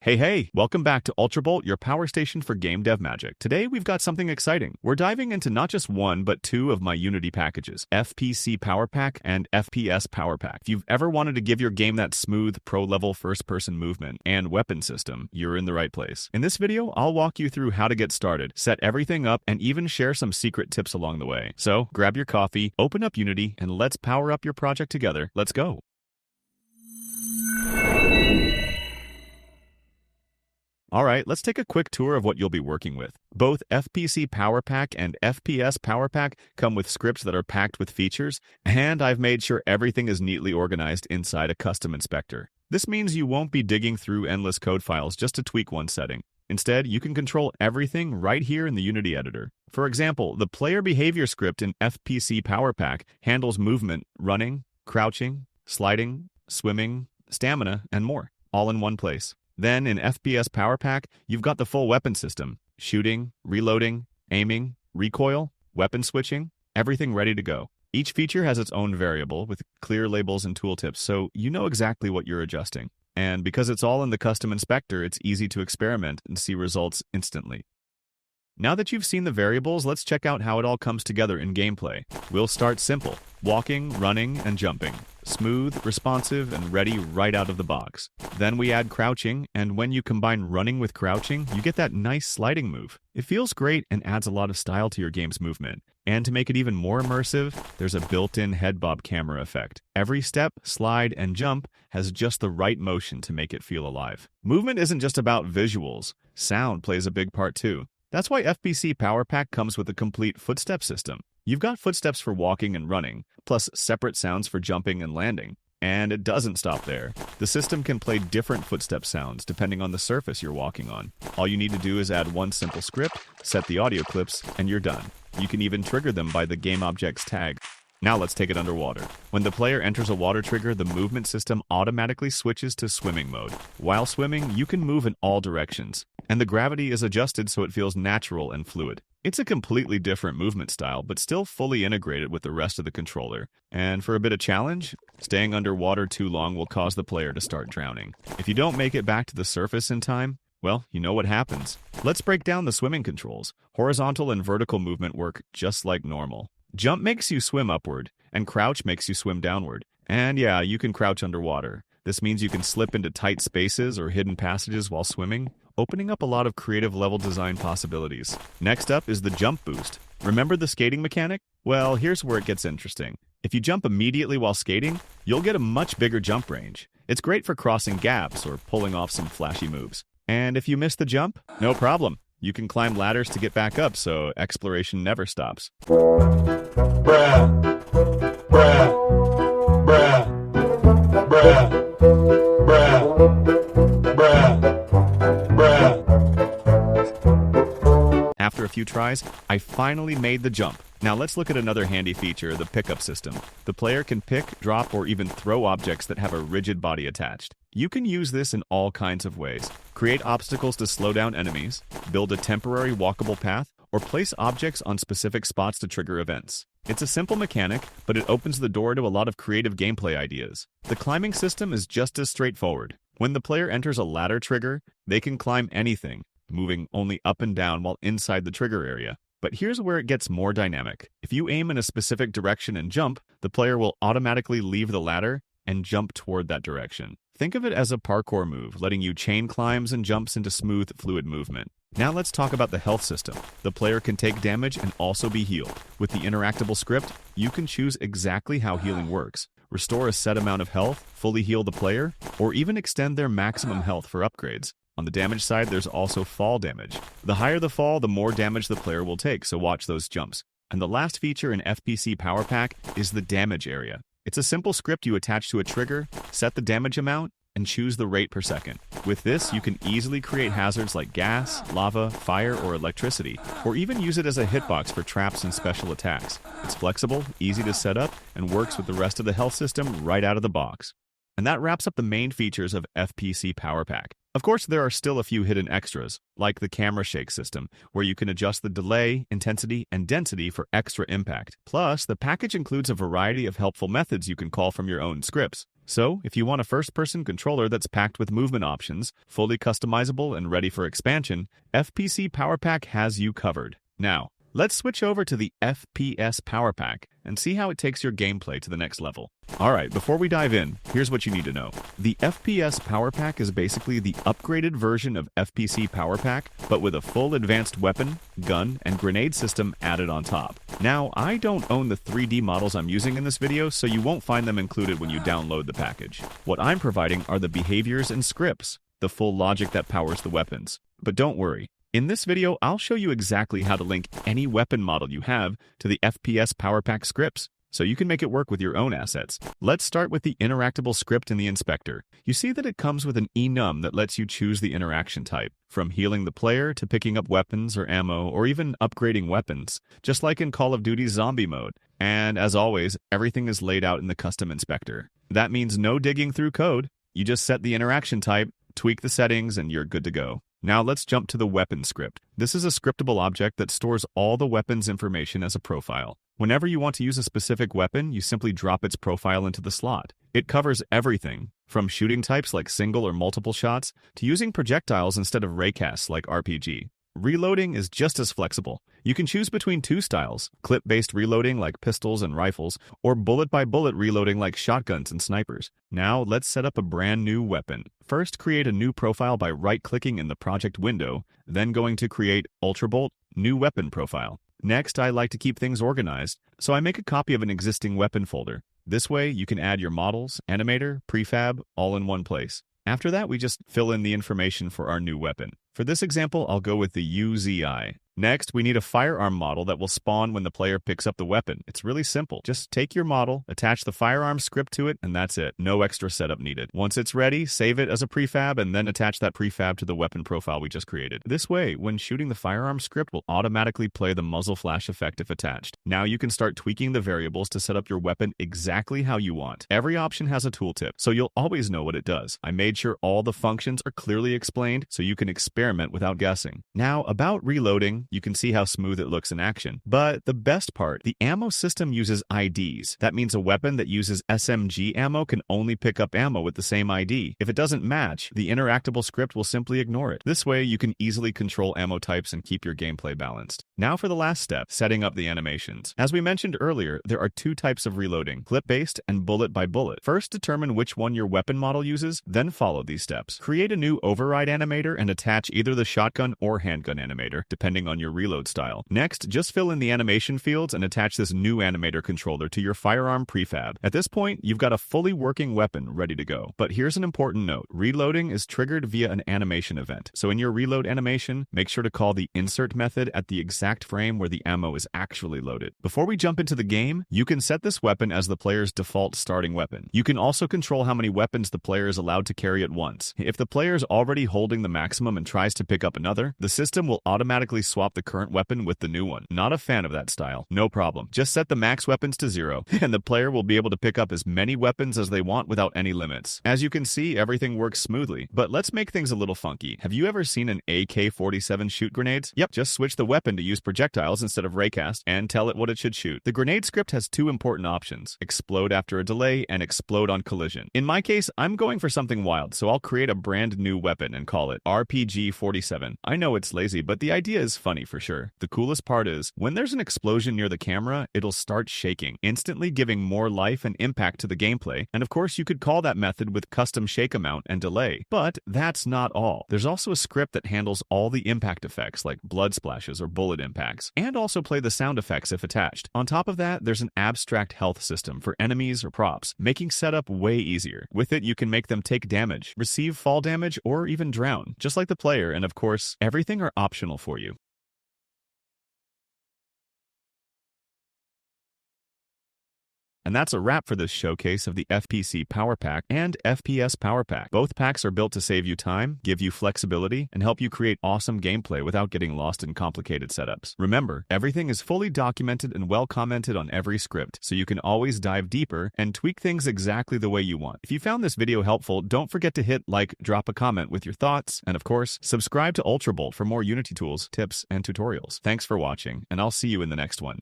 Hey, welcome back to UltraBolt, your power station for game dev magic. Today, we've got something exciting. We're diving into not just one, but two of my Unity packages, FPC PowerPack and FPS PowerPack. If you've ever wanted to give your game that smooth, pro-level first-person movement and weapon system, you're in the right place. In this video, I'll walk you through how to get started, set everything up, and even share some secret tips along the way. So, grab your coffee, open up Unity, and let's power up your project together. Let's go. Alright, let's take a quick tour of what you'll be working with. Both FPC PowerPack and FPS PowerPack come with scripts that are packed with features, and I've made sure everything is neatly organized inside a custom inspector. This means you won't be digging through endless code files just to tweak one setting. Instead, you can control everything right here in the Unity editor. For example, the player behavior script in FPC PowerPack handles movement, running, crouching, sliding, swimming, stamina, and more, all in one place. Then, in FPS PowerPack, you've got the full weapon system: shooting, reloading, aiming, recoil, weapon switching, everything ready to go. Each feature has its own variable with clear labels and tooltips, so you know exactly what you're adjusting. And because it's all in the custom inspector, it's easy to experiment and see results instantly. Now that you've seen the variables, let's check out how it all comes together in gameplay. We'll start simple: walking, running, and jumping. Smooth, responsive, and ready right out of the box. Then we add crouching, and when you combine running with crouching, you get that nice sliding move. It feels great and adds a lot of style to your game's movement. And to make it even more immersive, there's a built-in head bob camera effect. Every step, slide, and jump has just the right motion to make it feel alive. Movement isn't just about visuals. Sound plays a big part too. That's why FPC PowerPack comes with a complete footstep system. You've got footsteps for walking and running, plus separate sounds for jumping and landing. And it doesn't stop there. The system can play different footstep sounds depending on the surface you're walking on. All you need to do is add one simple script, set the audio clips, and you're done. You can even trigger them by the GameObjects tag. Now let's take it underwater. When the player enters a water trigger, the movement system automatically switches to swimming mode. While swimming, you can move in all directions, and the gravity is adjusted so it feels natural and fluid. It's a completely different movement style, but still fully integrated with the rest of the controller. And for a bit of challenge, staying underwater too long will cause the player to start drowning. If you don't make it back to the surface in time, well, you know what happens. Let's break down the swimming controls. Horizontal and vertical movement work just like normal. Jump makes you swim upward, and crouch makes you swim downward. And yeah, you can crouch underwater. This means you can slip into tight spaces or hidden passages while swimming, opening up a lot of creative level design possibilities. Next up is the jump boost. Remember the skating mechanic? Well, here's where it gets interesting. If you jump immediately while skating, you'll get a much bigger jump range. It's great for crossing gaps or pulling off some flashy moves. And if you miss the jump, no problem. You can climb ladders to get back up, so exploration never stops. After a few tries, I finally made the jump. Now let's look at another handy feature, the pickup system. The player can pick, drop, or even throw objects that have a rigid body attached. You can use this in all kinds of ways. Create obstacles to slow down enemies, build a temporary walkable path, or place objects on specific spots to trigger events. It's a simple mechanic, but it opens the door to a lot of creative gameplay ideas. The climbing system is just as straightforward. When the player enters a ladder trigger, they can climb anything, moving only up and down while inside the trigger area. But here's where it gets more dynamic. If you aim in a specific direction and jump, the player will automatically leave the ladder and jump toward that direction. Think of it as a parkour move, letting you chain climbs and jumps into smooth, fluid movement. Now let's talk about the health system. The player can take damage and also be healed. With the interactable script, you can choose exactly how healing works. Restore a set amount of health, fully heal the player, or even extend their maximum health for upgrades. On the damage side, there's also fall damage. The higher the fall, the more damage the player will take, so watch those jumps. And the last feature in FPC PowerPack is the damage area. It's a simple script you attach to a trigger, set the damage amount, and choose the rate per second. With this, you can easily create hazards like gas, lava, fire, or electricity, or even use it as a hitbox for traps and special attacks. It's flexible, easy to set up, and works with the rest of the health system right out of the box. And that wraps up the main features of FPC PowerPack. Of course, there are still a few hidden extras, like the camera shake system, where you can adjust the delay, intensity, and density for extra impact. Plus, the package includes a variety of helpful methods you can call from your own scripts. So, if you want a first-person controller that's packed with movement options, fully customizable and ready for expansion, FPC PowerPack has you covered. Now, let's switch over to the FPS PowerPack and see how it takes your gameplay to the next level. Alright, before we dive in, here's what you need to know. The FPS PowerPack is basically the upgraded version of FPC PowerPack, but with a full advanced weapon, gun, and grenade system added on top. Now, I don't own the 3D models I'm using in this video, so you won't find them included when you download the package. What I'm providing are the behaviors and scripts, the full logic that powers the weapons. But don't worry. In this video, I'll show you exactly how to link any weapon model you have to the FPS PowerPack scripts, so you can make it work with your own assets. Let's start with the interactable script in the inspector. You see that it comes with an enum that lets you choose the interaction type, from healing the player to picking up weapons or ammo, or even upgrading weapons, just like in Call of Duty's zombie mode. And as always, everything is laid out in the custom inspector. That means no digging through code. You just set the interaction type, tweak the settings, and you're good to go. Now let's jump to the weapon script. This is a scriptable object that stores all the weapon's information as a profile. Whenever you want to use a specific weapon, you simply drop its profile into the slot. It covers everything, from shooting types like single or multiple shots, to using projectiles instead of raycasts like RPG. Reloading is just as flexible. You can choose between two styles, clip-based reloading like pistols and rifles, or bullet-by-bullet reloading like shotguns and snipers. Now, let's set up a brand new weapon. First, create a new profile by right-clicking in the project window, then going to create Ultrabolt, New Weapon Profile. Next, I like to keep things organized, so I make a copy of an existing weapon folder. This way, you can add your models, animator, prefab, all in one place. After that, we just fill in the information for our new weapon. For this example, I'll go with the UZI. Next, we need a firearm model that will spawn when the player picks up the weapon. It's really simple. Just take your model, attach the firearm script to it, and that's it. No extra setup needed. Once it's ready, save it as a prefab and then attach that prefab to the weapon profile we just created. This way, when shooting, the firearm script will automatically play the muzzle flash effect if attached. Now you can start tweaking the variables to set up your weapon exactly how you want. Every option has a tooltip, so you'll always know what it does. I made sure all the functions are clearly explained so you can experiment without guessing. Now, about reloading, you can see how smooth it looks in action. But the best part, the ammo system uses IDs. That means a weapon that uses SMG ammo can only pick up ammo with the same ID. If it doesn't match, the interactable script will simply ignore it. This way, you can easily control ammo types and keep your gameplay balanced. Now for the last step, setting up the animations. As we mentioned earlier, there are two types of reloading, clip-based and bullet-by-bullet. First, determine which one your weapon model uses, then follow these steps. Create a new override animator and attach either the shotgun or handgun animator, depending on your reload style. Next, just fill in the animation fields and attach this new animator controller to your firearm prefab. At this point, you've got a fully working weapon ready to go. But here's an important note. Reloading is triggered via an animation event. So in your reload animation, make sure to call the insert method at the exact frame where the ammo is actually loaded. Before we jump into the game, you can set this weapon as the player's default starting weapon. You can also control how many weapons the player is allowed to carry at once. If the player is already holding the maximum and tries to pick up another, the system will automatically swap the current weapon with the new one. Not a fan of that style. No problem. Just set the max weapons to 0, and the player will be able to pick up as many weapons as they want without any limits. As you can see, everything works smoothly. But let's make things a little funky. Have you ever seen an AK-47 shoot grenades? Yep, just switch the weapon to use projectiles instead of raycast and tell it what it should shoot. The grenade script has two important options: explode after a delay and explode on collision. In my case, I'm going for something wild, so I'll create a brand new weapon and call it RPG-47. I know it's lazy, but the idea is funny for sure. The coolest part is, when there's an explosion near the camera, it'll start shaking, instantly giving more life and impact to the gameplay, and of course you could call that method with custom shake amount and delay. But that's not all. There's also a script that handles all the impact effects like blood splashes or bullet impacts, and also play the sound effects if attached. On top of that, there's an abstract health system for enemies or props, making setup way easier. With it, you can make them take damage, receive fall damage, or even drown, just like the player, and of course, everything are optional for you. And that's a wrap for this showcase of the FPC PowerPack and FPS PowerPack. Both packs are built to save you time, give you flexibility, and help you create awesome gameplay without getting lost in complicated setups. Remember, everything is fully documented and well commented on every script, so you can always dive deeper and tweak things exactly the way you want. If you found this video helpful, don't forget to hit like, drop a comment with your thoughts, and of course, subscribe to Ultrabolt for more Unity tools, tips, and tutorials. Thanks for watching, and I'll see you in the next one.